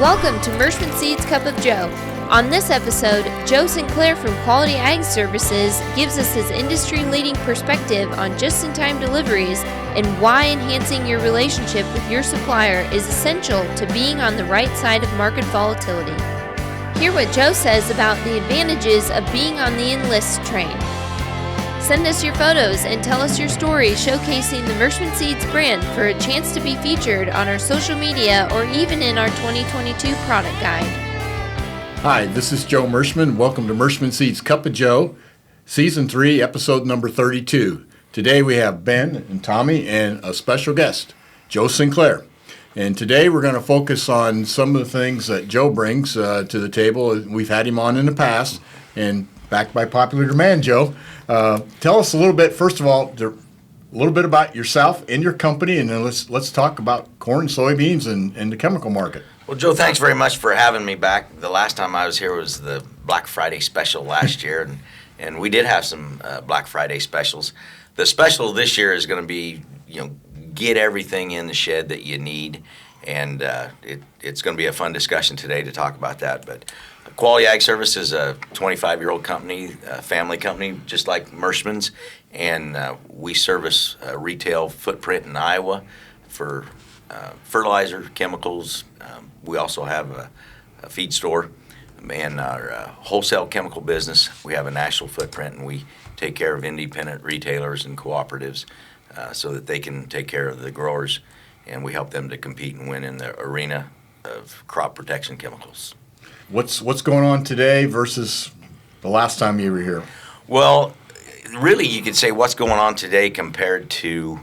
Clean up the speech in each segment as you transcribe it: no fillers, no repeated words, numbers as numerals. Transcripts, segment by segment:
Welcome to Mershman Seeds Cup of Joe. On this episode, Joe Sinclair from Quality Ag Services gives us his industry-leading perspective on just-in-time deliveries and why enhancing your relationship with your supplier is essential to being on the right side of market volatility. Hear what Joe says about the advantages of being on the Enlist train. Send us your photos and tell us your story showcasing the Mershman Seeds brand for a chance to be featured on our social media or even in our 2022 product guide. Hi, this is Joe Mershman. Welcome to Mershman Seeds Cup of Joe, Season 3, Episode number 32. Today we have Ben and Tommy and a special guest, Joe Sinclair. And today we're going to focus on some of the things that Joe brings to the table. We've had him on in the past, and backed by popular demand, Joe. Tell us a little bit, first of all, a little bit about yourself and your company, and then let's talk about corn, soybeans, and the chemical market. Well, Joe, thanks very much for having me back. The last time I was here was the Black Friday special last year, and we did have some Black Friday specials. The special this year is going to be, get everything in the shed that you need, and it's going to be a fun discussion today to talk about that. But Quality Ag Services is a 25-year-old company, a family company, just like Mershman's, and we service a retail footprint in Iowa for fertilizer, chemicals. We also have a feed store and our wholesale chemical business. We have a national footprint, and we take care of independent retailers and cooperatives so that they can take care of the growers, and we help them to compete and win in the arena of crop protection chemicals. What's going on today versus the last time you were here? Well, really, you could say what's going on today compared to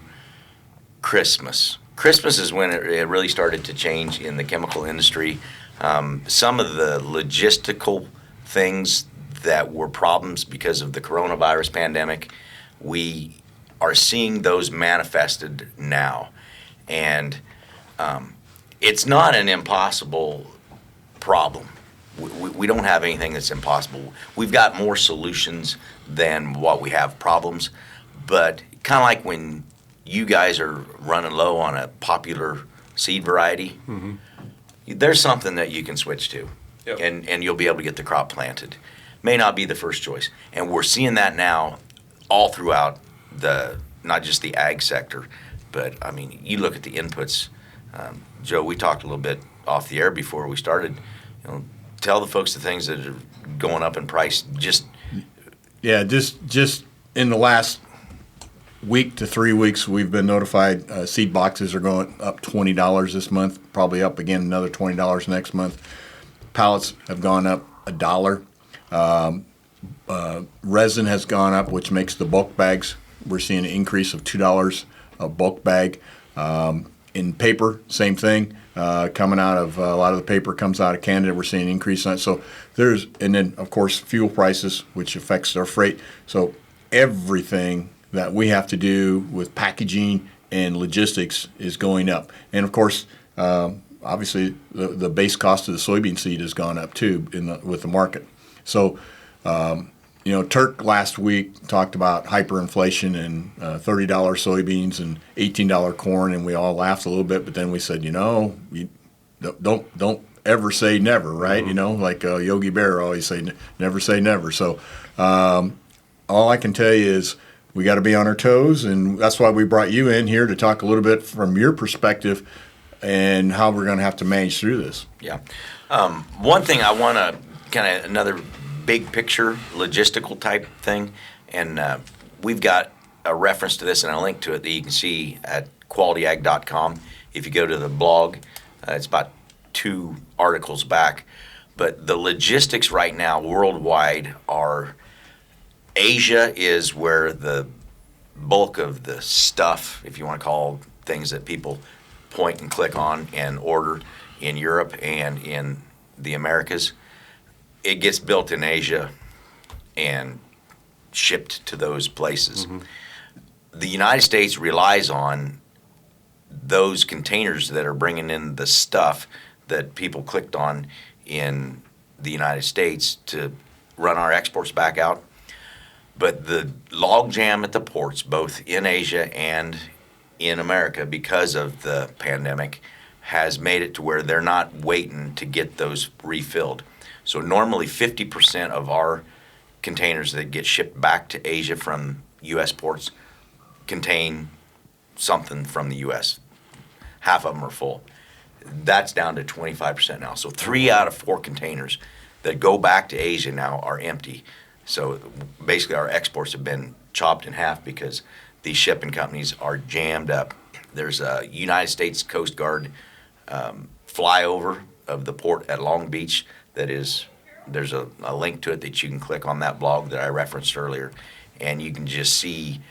Christmas. Christmas is when it really started to change in the chemical industry. Some of the logistical things that were problems because of the coronavirus pandemic, we are seeing those manifested now. And it's not an impossible problem. We don't have anything that's impossible. We've got more solutions than what we have problems. But kind of like when you guys are running low on a popular seed variety, there's something that you can switch to, yep. and you'll be able to get the crop planted. May not be the first choice. And we're seeing that now all throughout not just the ag sector, but, you look at the inputs. Joe, we talked a little bit off the air before we started. Tell the folks the things that are going up in price. Just in the last week to 3 weeks, we've been notified seed boxes are going up $20 this month, probably up again another $20 next month. Pallets have gone up $1. Resin has gone up, which makes the bulk bags. We're seeing an increase of $2 a bulk bag. In paper, same thing. Coming out of a lot of the paper comes out of Canada. We're seeing an increase on it. So and then of course fuel prices, which affects our freight. So everything that we have to do with packaging and logistics is going up. And of course, obviously the base cost of the soybean seed has gone up too with the market. So Turk last week talked about hyperinflation and $30 soybeans and $18 corn, and we all laughed a little bit. But then we said, you don't ever say never, right? Mm-hmm. Like Yogi Berra always say, never say never. So all I can tell you is we got to be on our toes, and that's why we brought you in here to talk a little bit from your perspective and how we're going to have to manage through this. Yeah. One thing I want to kind of another big picture logistical type thing, and we've got a reference to this and a link to it that you can see at qualityag.com. If you go to the blog, it's about 2 articles back, but the logistics right now worldwide are Asia is where the bulk of the stuff, if you want to call things that people point and click on and order in Europe and in the Americas, it gets built in Asia and shipped to those places. Mm-hmm. The United States relies on those containers that are bringing in the stuff that people clicked on in the United States to run our exports back out. But the log jam at the ports, both in Asia and in America, because of the pandemic, has made it to where they're not waiting to get those refilled. So normally 50% of our containers that get shipped back to Asia from U.S. ports contain something from the U.S. Half of them are full. That's down to 25% now. So 3 out of 4 containers that go back to Asia now are empty. So basically our exports have been chopped in half because these shipping companies are jammed up. There's a United States Coast Guard flyover of the port at Long Beach there's a link to it that you can click on that blog that I referenced earlier, and you can just see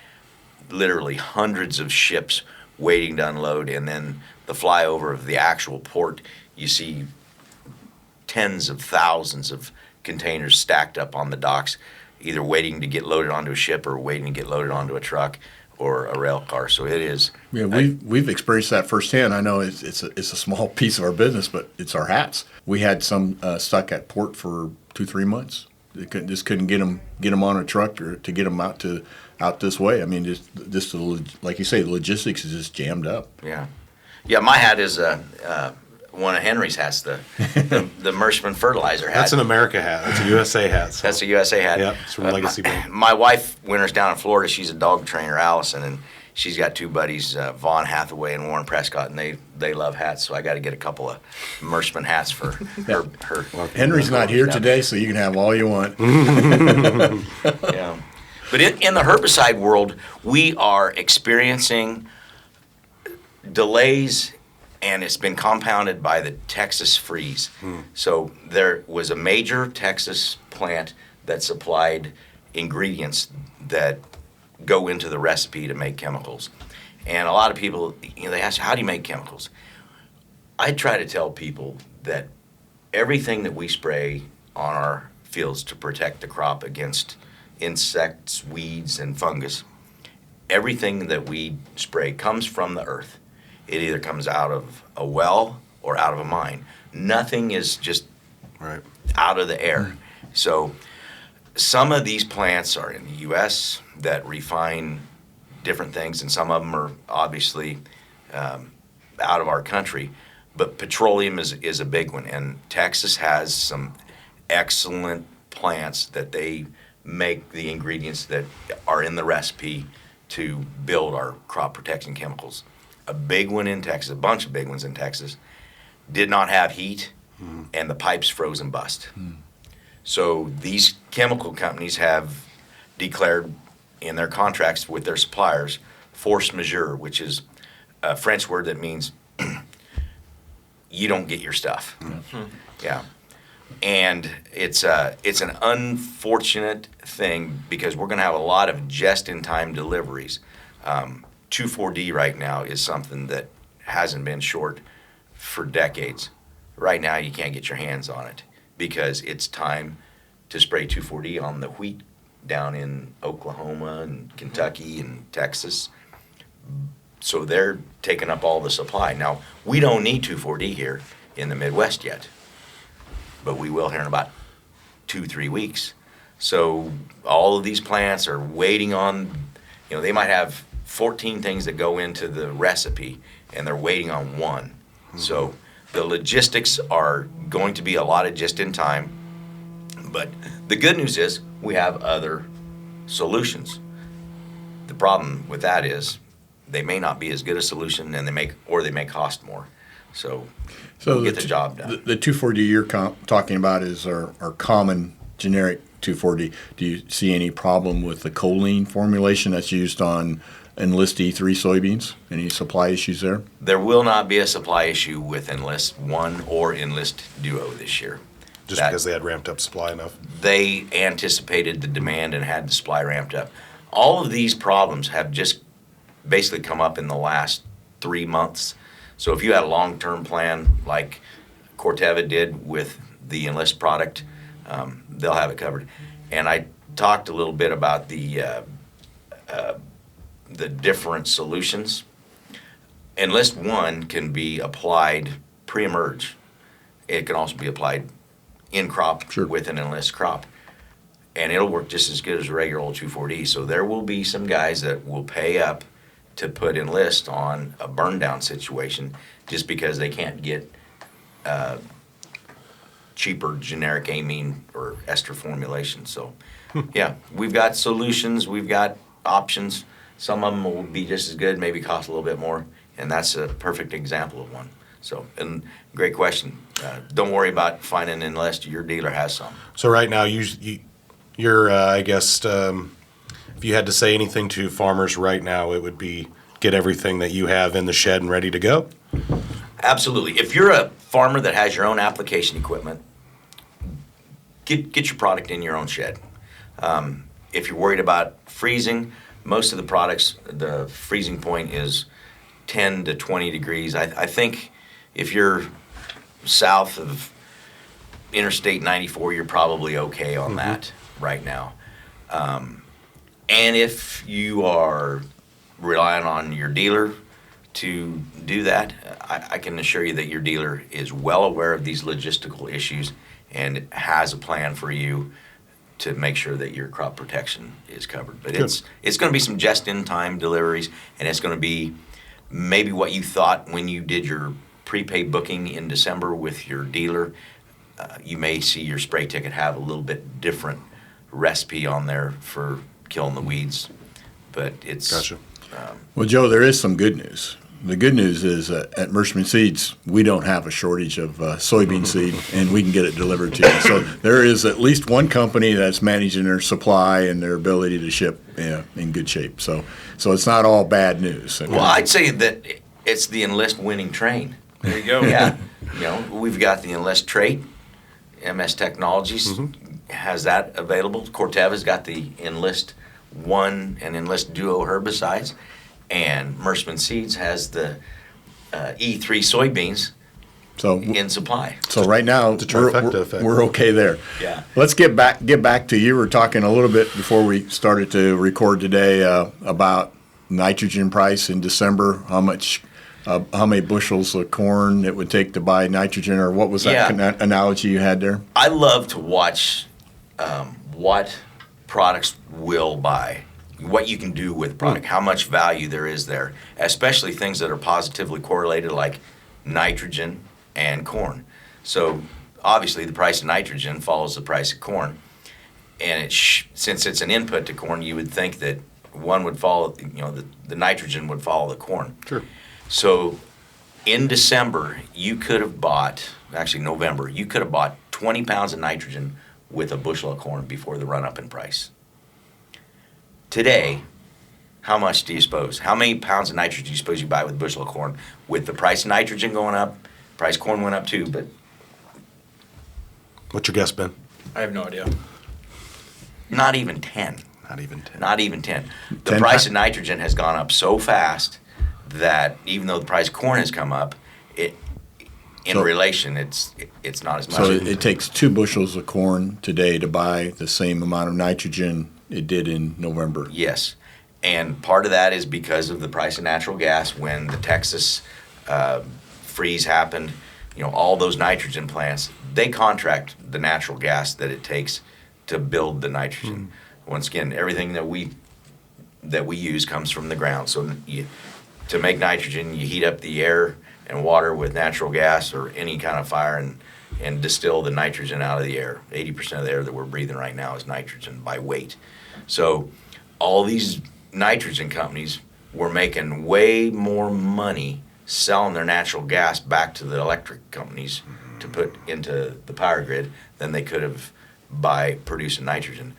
literally hundreds of ships waiting to unload, and then the flyover of the actual port, you see tens of thousands of containers stacked up on the docks, either waiting to get loaded onto a ship or waiting to get loaded onto a truck or a rail car. So it is. Yeah, we've experienced that firsthand. I know it's a small piece of our business, but it's our hats. We had some stuck at port for 2-3 months. They couldn't get them on a truck or to get them out this way. I mean, just like you say, the logistics is just jammed up. Yeah. My hat is one of Henry's hats, the Mershman Fertilizer hat. That's an America hat. That's a USA hat. So. That's a USA hat. Yeah, it's from Legacy Bank. My wife winters down in Florida. She's a dog trainer, Allison, and she's got 2 buddies, Vaughn Hathaway and Warren Prescott, and they love hats. So I got to get a couple of Mershman hats for her. Well, Henry's not here today, so you can have all you want. Yeah, but in the herbicide world, we are experiencing delays. And it's been compounded by the Texas freeze. So there was a major Texas plant that supplied ingredients that go into the recipe to make chemicals. And a lot of people, they ask, how do you make chemicals? I try to tell people that everything that we spray on our fields to protect the crop against insects, weeds, and fungus, everything that we spray comes from the earth. It either comes out of a well or out of a mine. Nothing is just out of the air. So some of these plants are in the U.S. that refine different things, and some of them are obviously out of our country. But petroleum is a big one, and Texas has some excellent plants that they make the ingredients that are in the recipe to build our crop protection chemicals. A big one in Texas, a bunch of big ones in Texas, did not have heat, and the pipes froze and bust. So these chemical companies have declared in their contracts with their suppliers force majeure, which is a French word that means you don't get your stuff. Yeah. And it's an unfortunate thing because we're going to have a lot of just-in-time deliveries. 2,4-D right now is something that hasn't been short for decades. Right now, you can't get your hands on it because it's time to spray 2,4-D on the wheat down in Oklahoma and Kentucky and Texas. So they're taking up all the supply. Now, we don't need 2,4-D here in the Midwest yet, but we will here in about 2-3 weeks. So all of these plants are waiting on, they might have 14 things that go into the recipe, and they're waiting on one. So the logistics are going to be a lot of just in time, but the good news is we have other solutions. The problem with that is they may not be as good a solution, and they may cost more. So we'll get the job done. The 2,4-D you're talking about is our common generic 2,4-D. Do you see any problem with the choline formulation that's used on Enlist E3 soybeans? Any supply issues there? There will not be a supply issue with Enlist 1 or Enlist Duo this year. Just because they had ramped up supply enough? They anticipated the demand and had the supply ramped up. All of these problems have just basically come up in the last 3 months. So if you had a long-term plan like Corteva did with the Enlist product, they'll have it covered. And I talked a little bit about the different solutions. Enlist 1 can be applied pre-emerge. It can also be applied in crop with an Enlist crop. And it'll work just as good as a regular old 2,4-D. So there will be some guys that will pay up to put Enlist on a burn down situation just because they can't get cheaper generic amine or ester formulation. So, yeah, we've got solutions, we've got options. Some of them will be just as good, maybe cost a little bit more, and that's a perfect example of one. So, and great question. Don't worry about finding Enlist. Your dealer has some. So right now, you're I guess, if you had to say anything to farmers right now, it would be get everything that you have in the shed and ready to go? Absolutely. If you're a farmer that has your own application equipment, get your product in your own shed. If you're worried about freezing, most of the products, the freezing point is 10 to 20 degrees. I think if you're south of Interstate 94, you're probably okay on that right now. And if you are relying on your dealer to do that, I can assure you that your dealer is well aware of these logistical issues and has a plan for you to make sure that your crop protection is covered. But it's going to be some just-in-time deliveries, and it's going to be maybe what you thought when you did your prepaid booking in December with your dealer. You may see your spray ticket have a little bit different recipe on there for killing the weeds, but it's... Gotcha. Well, Joe, there is some good news. The good news is at Mershman Seeds, we don't have a shortage of soybean seed, and we can get it delivered to you. So there is at least one company that's managing their supply and their ability to ship in good shape. So it's not all bad news. Well, I'd say that it's the Enlist winning train. There you go. Yeah. We've got the Enlist trait. MS Technologies has that available. Corteva's got the Enlist 1 and Enlist Duo herbicides. And Mershman Seeds has the E3 soybeans in supply. So right now, It's a trifecta effect. we're okay there. Yeah. Let's get back to you. We were talking a little bit before we started to record today about nitrogen price in December, how many bushels of corn it would take to buy nitrogen, or what was that analogy you had there? I love to watch what products will buy, what you can do with product, how much value there is there, especially things that are positively correlated like nitrogen and corn. So obviously the price of nitrogen follows the price of corn, and since it's an input to corn, you would think that one would follow, the nitrogen would follow the corn. Sure. So in December, you could have bought, actually November, you could have bought 20 pounds of nitrogen with a bushel of corn before the run-up in price. Today, how much do you suppose? How many pounds of nitrogen do you suppose you buy with a bushel of corn? With the price of nitrogen going up, price of corn went up too, but... What's your guess, Ben? I have no idea. Not even 10. Not even 10. Not even 10. The price of nitrogen has gone up so fast that even though the price of corn has come up, relation, it's not as much. So it takes 2 bushels of corn today to buy the same amount of nitrogen it did in November. Yes. And part of that is because of the price of natural gas. When the Texas freeze happened, all those nitrogen plants, they contract the natural gas that it takes to build the nitrogen. Once again, everything that we use comes from the ground. So to make nitrogen, you heat up the air and water with natural gas or any kind of fire and distill the nitrogen out of the air. 80% of the air that we're breathing right now is nitrogen by weight. So all these nitrogen companies were making way more money selling their natural gas back to the electric companies to put into the power grid than they could have by producing nitrogen.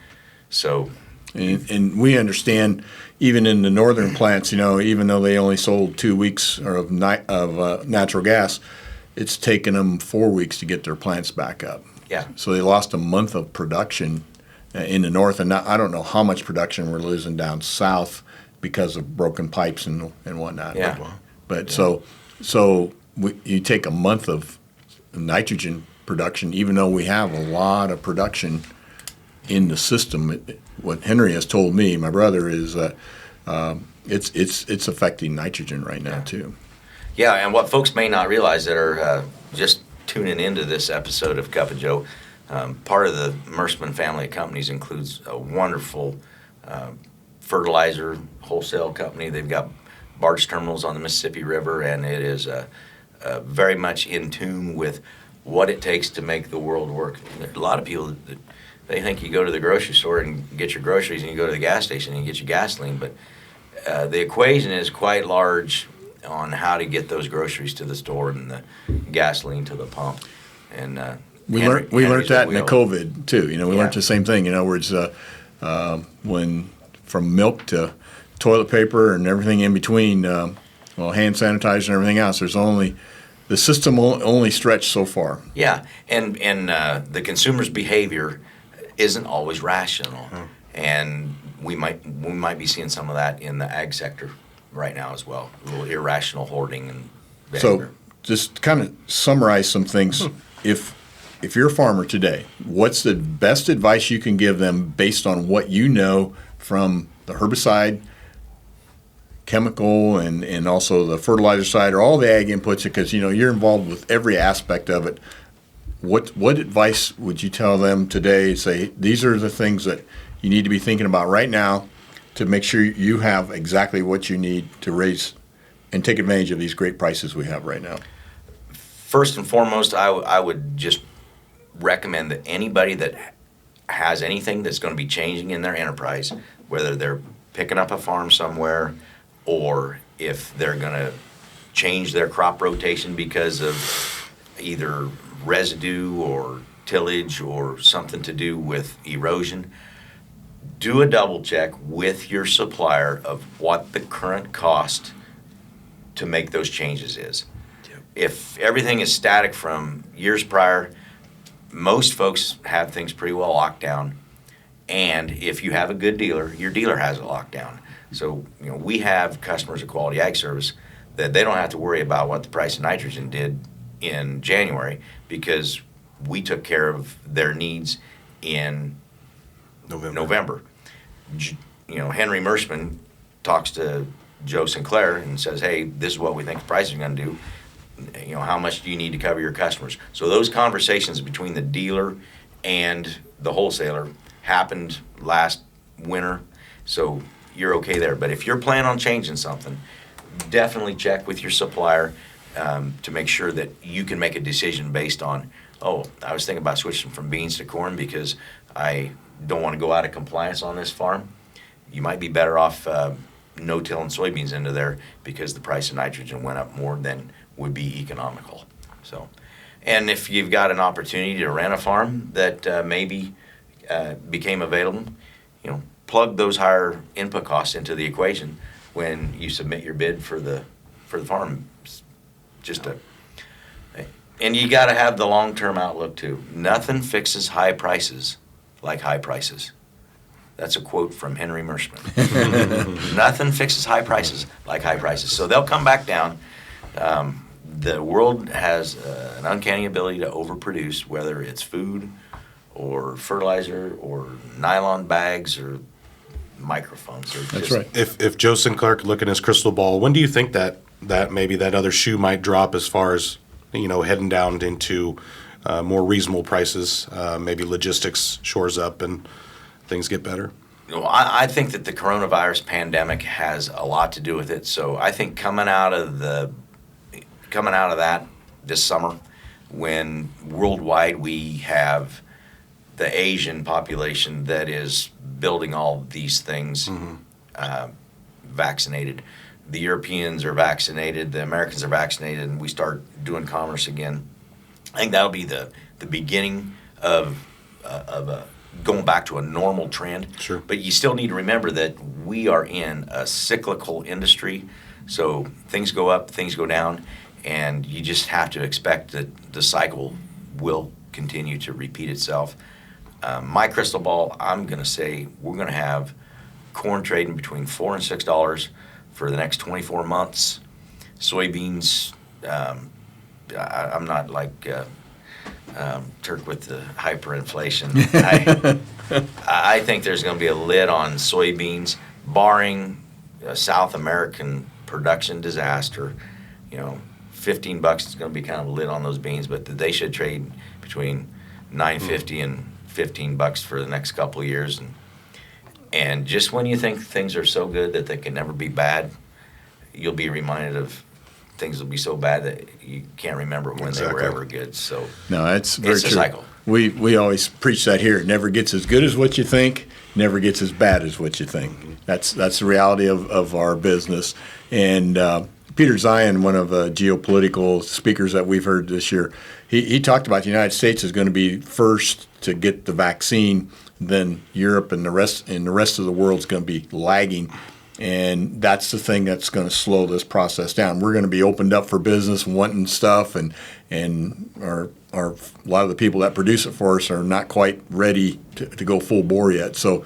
So, and we understand, even in the northern plants, even though they only sold 2 weeks of natural gas, it's taken them 4 weeks to get their plants back up. Yeah. So they lost a month of production in the north, and I don't know how much production we're losing down south because of broken pipes and whatnot. Yeah. But you take a month of nitrogen production, even though we have a lot of production in the system. What Henry has told me, my brother, is it's affecting nitrogen right now too. Yeah, and what folks may not realize that are just tuning into this episode of Cup of Joe, part of the Mershman family of companies includes a wonderful fertilizer wholesale company. They've got barge terminals on the Mississippi River, and it is very much in tune with what it takes to make the world work. A lot of people, they think you go to the grocery store and get your groceries, and you go to the gas station and you get your gasoline, but the equation is quite large on how to get those groceries to the store and the gasoline to the pump. And we learned that in the COVID too. We learned the same thing. In other words, when from milk to toilet paper and everything in between, hand sanitizer and everything else, the system only stretched so far. Yeah, and the consumer's behavior isn't always rational, and we might be seeing some of that in the ag sector right now as well. A little irrational hoarding and behavior. So, just kind of summarize some things. If you're a farmer today, what's the best advice you can give them based on what you know from the herbicide, chemical, and also the fertilizer side, or all the ag inputs? Because you're involved with every aspect of it. What advice would you tell them today? Say these are the things that you need to be thinking about right now to make sure you have exactly what you need to raise and take advantage of these great prices we have right now. First and foremost, I would just recommend that anybody that has anything that's going to be changing in their enterprise, whether they're picking up a farm somewhere or if they're going to change their crop rotation because of either residue or tillage or something to do with erosion, do a double check with your supplier of what the current cost to make those changes is. If everything is static from years prior, most folks have things pretty well locked down. And if you have a good dealer, your dealer has it locked down. So, we have customers at Quality Ag Service that they don't have to worry about what the price of nitrogen did in January because we took care of their needs in November. Henry Merschman talks to Joe Sinclair and says, hey, this is what we think the price is going to do. How much do you need to cover your customers? So those conversations between the dealer and the wholesaler happened last winter, so you're okay there. But if you're planning on changing something, definitely check with your supplier to make sure that you can make a decision based on, I was thinking about switching from beans to corn because I don't want to go out of compliance on this farm. You might be better off no-tilling soybeans into there because the price of nitrogen went up more than would be economical. So, and if you've got an opportunity to rent a farm that maybe became available, plug those higher input costs into the equation when you submit your bid for the farm. And you got to have the long-term outlook too. Nothing fixes high prices like high prices. That's a quote from Henry Merschman. Nothing fixes high prices like high prices. So they'll come back down. The world has an uncanny ability to overproduce, whether it's food or fertilizer or nylon bags or microphones. That's right. If Joe Sinclair could look in his crystal ball, when do you think that maybe that other shoe might drop as far as heading down into more reasonable prices? Maybe logistics shores up and things get better. I think that the coronavirus pandemic has a lot to do with it. So I think coming out of that this summer, when worldwide we have the Asian population that is building all these things vaccinated, the Europeans are vaccinated, the Americans are vaccinated, and we start doing commerce again. I think that'll be the beginning of going back to a normal trend. Sure. But you still need to remember that we are in a cyclical industry, so things go up, things go down, and you just have to expect that the cycle will continue to repeat itself. My crystal ball, I'm going to say we're going to have corn trading between $4 and $6 for the next 24 months. Soybeans, I'm not like Turk with the hyperinflation. I think there's going to be a lid on soybeans, barring a South American production disaster. $15 is going to be kind of a lid on those beans, but they should trade between $9.50 and $15 for the next couple of years. And just when you think things are so good that they can never be bad, you'll be reminded of things will be so bad that you can't remember when they were ever good. So no, that's very it's a true. cycle. We always preach that here. It never gets as good as what you think, never gets as bad as what you think. That's the reality of our business. And Peter Zion, one of the geopolitical speakers that we've heard this year, he talked about the United States is going to be first to get the vaccine, then Europe and the rest of the world is going to be lagging. And that's the thing that's going to slow this process down. We're going to be opened up for business, wanting stuff, and a lot of the people that produce it for us are not quite ready to go full bore yet. So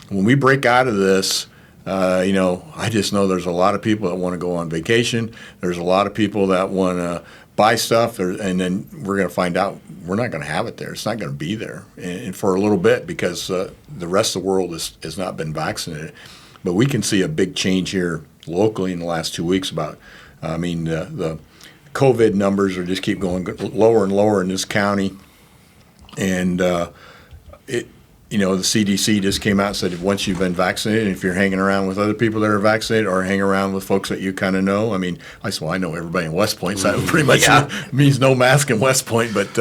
when we break out of this, I just know there's a lot of people that want to go on vacation. There's a lot of people that want to buy stuff, and then we're going to find out we're not going to have it there. It's not going to be there, and for a little bit because the rest of the world has not been vaccinated. But we can see a big change here locally in the last 2 weeks the COVID numbers are just keep going lower and lower in this county. And the CDC just came out and said once you've been vaccinated, if you're hanging around with other people that are vaccinated or hanging around with folks that you kind of know, I know everybody in West Point, so that pretty much means no mask in West Point. But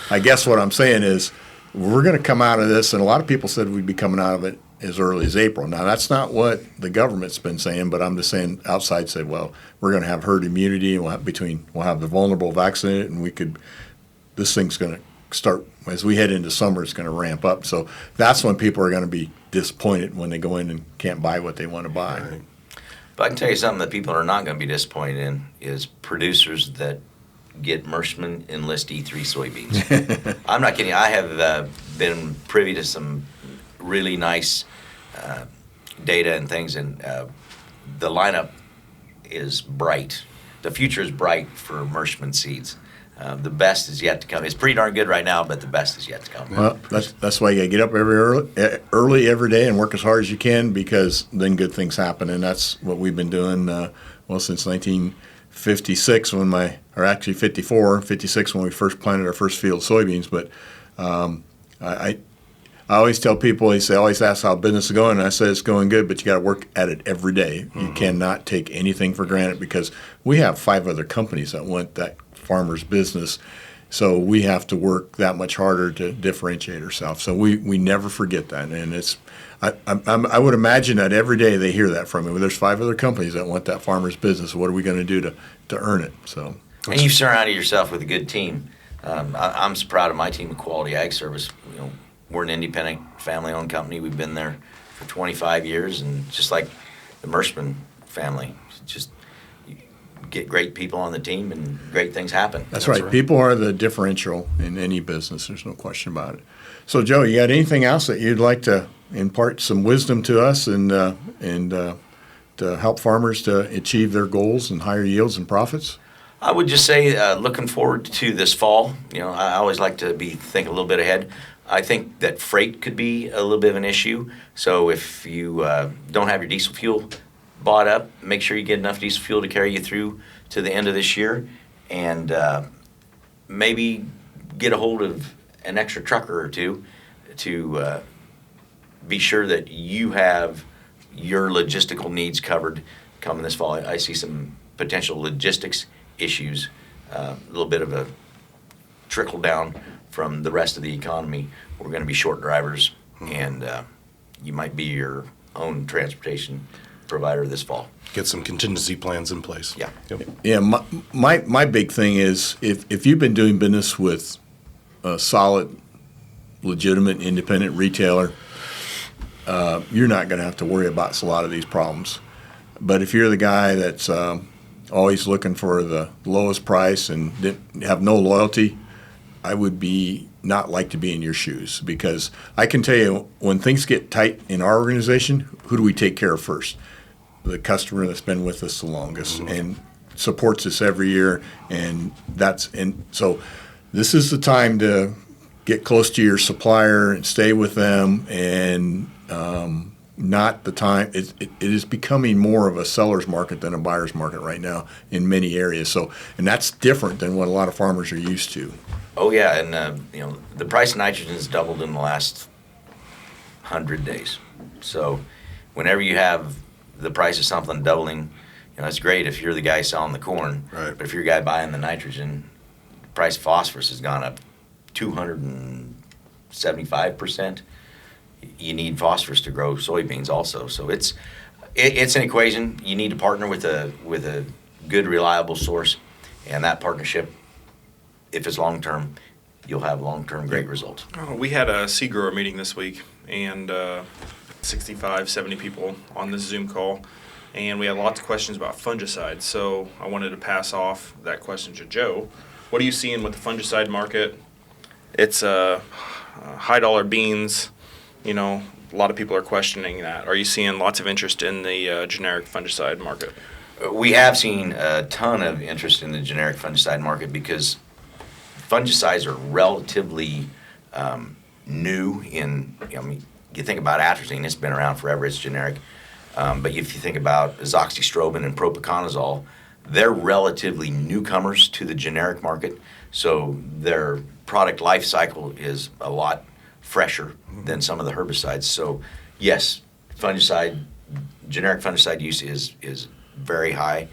I guess what I'm saying is we're going to come out of this, and a lot of people said we'd be coming out of it as early as April. Now, that's not what the government's been saying, but I'm just saying outside said, well, we're going to have herd immunity, and we'll have the vulnerable vaccinated, and this thing's going to start, as we head into summer, it's going to ramp up. So that's when people are going to be disappointed when they go in and can't buy what they want to buy. Right. But I can tell you something that people are not going to be disappointed in is producers that get Mershman Enlist E3 soybeans. I'm not kidding. I have been privy to some really nice data and things, and the lineup is bright. The future is bright for Mershman seeds. The best is yet to come. It's pretty darn good right now, but the best is yet to come. Well, that's why you got to get up early every day and work as hard as you can, because then good things happen, and that's what we've been doing since 1956 actually 56 when we first planted our first field of soybeans. But I always tell people, they always ask how business is going, and I say it's going good, but you got to work at it every day. Mm-hmm. You cannot take anything for granted, because we have 5 other companies that want that farmer's business, so we have to work that much harder to differentiate ourselves. So we never forget that, and it's I would imagine that every day they hear that from me. Well, there's 5 other companies that want that farmer's business. What are we going to do to earn it? So, and you've surrounded yourself with a good team. I'm so proud of my team at Quality Ag Service. We're an independent, family-owned company. We've been there for 25 years, and just like the Mershman family, just get great people on the team, and great things happen. That's right. People are the differential in any business. There's no question about it. So, Joe, you got anything else that you'd like to impart some wisdom to us and to help farmers to achieve their goals and higher yields and profits? I would just say, looking forward to this fall. I always like to think a little bit ahead. I think that freight could be a little bit of an issue. So if you don't have your diesel fuel bought up, make sure you get enough diesel fuel to carry you through to the end of this year, and maybe get a hold of an extra trucker or two to be sure that you have your logistical needs covered coming this fall. I see some potential logistics issues, a little bit of a trickle down from the rest of the economy. We're going to be short drivers, and you might be your own transportation provider this fall. Get some contingency plans in place. Yeah. Yep. Yeah, my big thing is if you've been doing business with a solid, legitimate, independent retailer, you're not going to have to worry about a lot of these problems. But if you're the guy that's always looking for the lowest price and have no loyalty, I would not like to be in your shoes, because I can tell you when things get tight in our organization, who do we take care of first? The customer that's been with us the longest and supports us every year, and so this is the time to get close to your supplier and stay with them, and not the time. It is becoming more of a seller's market than a buyer's market right now in many areas. So, and that's different than what a lot of farmers are used to. Oh yeah, and the price of nitrogen has doubled in the last 100 days. So, whenever you have the price of something doubling, it's great if you're the guy selling the corn, Right. but if you're the guy buying the nitrogen, the price of phosphorus has gone up 275%. You need phosphorus to grow soybeans also. So it's an equation. You need to partner with a good, reliable source, and that partnership, if it's long-term, you'll have long-term great results. We had a seed grower meeting this week, and 65, 70 people on this Zoom call, and we had lots of questions about fungicides. So I wanted to pass off that question to Joe. What are you seeing with the fungicide market? It's high dollar beans. A lot of people are questioning that. Are you seeing lots of interest in the generic fungicide market? We have seen a ton of interest in the generic fungicide market because fungicides are relatively new you think about atrazine, it's been around forever, it's generic. But if you think about azoxystrobin and propiconazole, they're relatively newcomers to the generic market, so their product life cycle is a lot fresher than some of the herbicides. So yes, generic fungicide use is very high.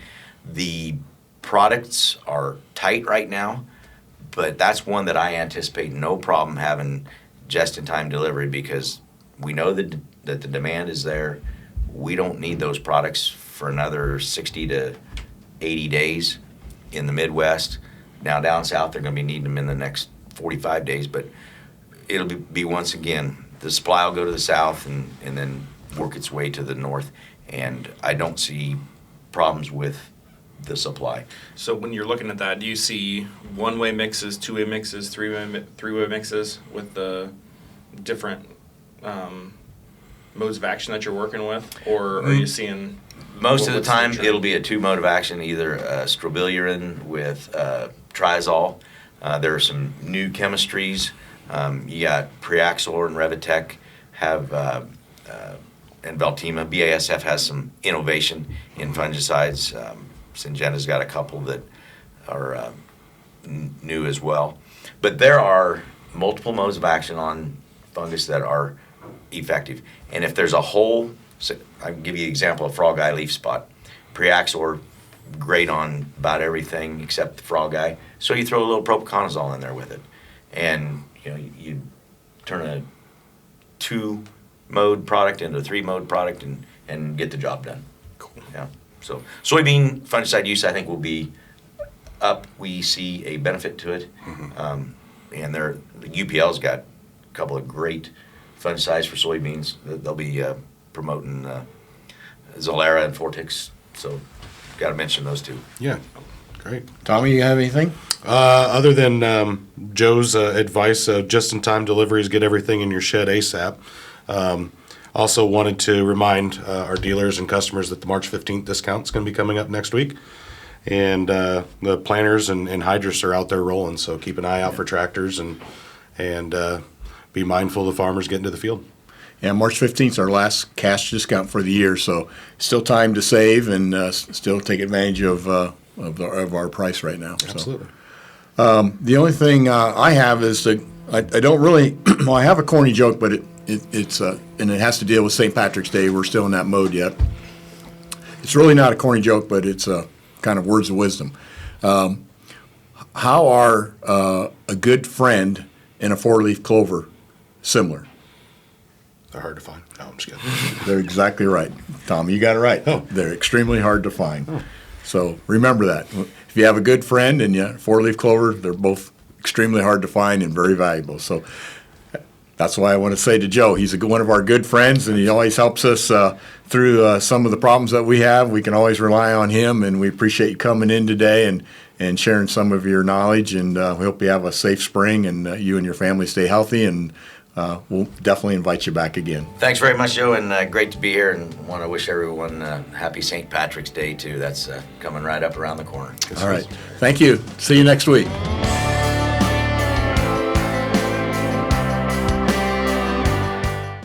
The products are tight right now, but that's one that I anticipate no problem having just-in-time delivery because we know that the demand is there. We don't need those products for another 60 to 80 days in the Midwest. Now down south, they're going to be needing them in the next 45 days, but it'll be once again, the supply will go to the south and then work its way to the north, and I don't see problems with the supply. So when you're looking at that, do you see one-way mixes, two-way mixes, three-way mixes with the different modes of action that you're working with, or are you seeing? Most of the time, it'll be a two-mode of action, either strobilurin with triazole. There are some new chemistries. You got Preaxor and Revitec and Veltima. BASF has some innovation in fungicides. Syngenta's got a couple that are new as well. But there are multiple modes of action on fungus that are effective. And if there's a hole, so I can give you an example of frog eye leaf spot. Preaxor, great on about everything except the frog eye. So you throw a little propiconazole in there with it. And you turn a 2-mode product into a 3-mode product and get the job done. Cool. Yeah. So soybean fungicide use, I think, will be up. We see a benefit to it. And the UPL's got a couple of great fungicides for soybeans. They'll be promoting Zolera and Fortix. So got to mention those two. Yeah, great. Tommy, you have anything? Other than Joe's advice, just-in-time deliveries, get everything in your shed ASAP. Also wanted to remind our dealers and customers that the March 15th discount is going to be coming up next week. And the planters and hydrists are out there rolling, so keep an eye out for tractors and be mindful of the farmers getting to the field. Yeah, March 15th is our last cash discount for the year, so still time to save and still take advantage of our price right now. Absolutely. So, the only thing I have is that I don't really well, I have a corny joke, but it's and it has to deal with St. Patrick's Day. We're still in that mode yet. It's really not a corny joke, but it's kind of words of wisdom. How are a good friend and a 4-leaf clover similar? They're hard to find. No, I'm just kidding. They're exactly right. Tom, you got it right. Oh. They're extremely hard to find. Oh. So remember that. If you have a good friend and 4-leaf clover, they're both extremely hard to find and very valuable. So that's why I want to say to Joe, he's one of our good friends, and he always helps us through some of the problems that we have. We can always rely on him, and we appreciate you coming in today and sharing some of your knowledge. And we hope you have a safe spring and you and your family stay healthy. And we'll definitely invite you back again. Thanks very much, Joe, and great to be here, and want to wish everyone happy St. Patrick's Day, too. That's coming right up around the corner. All right. Thank you. See you next week.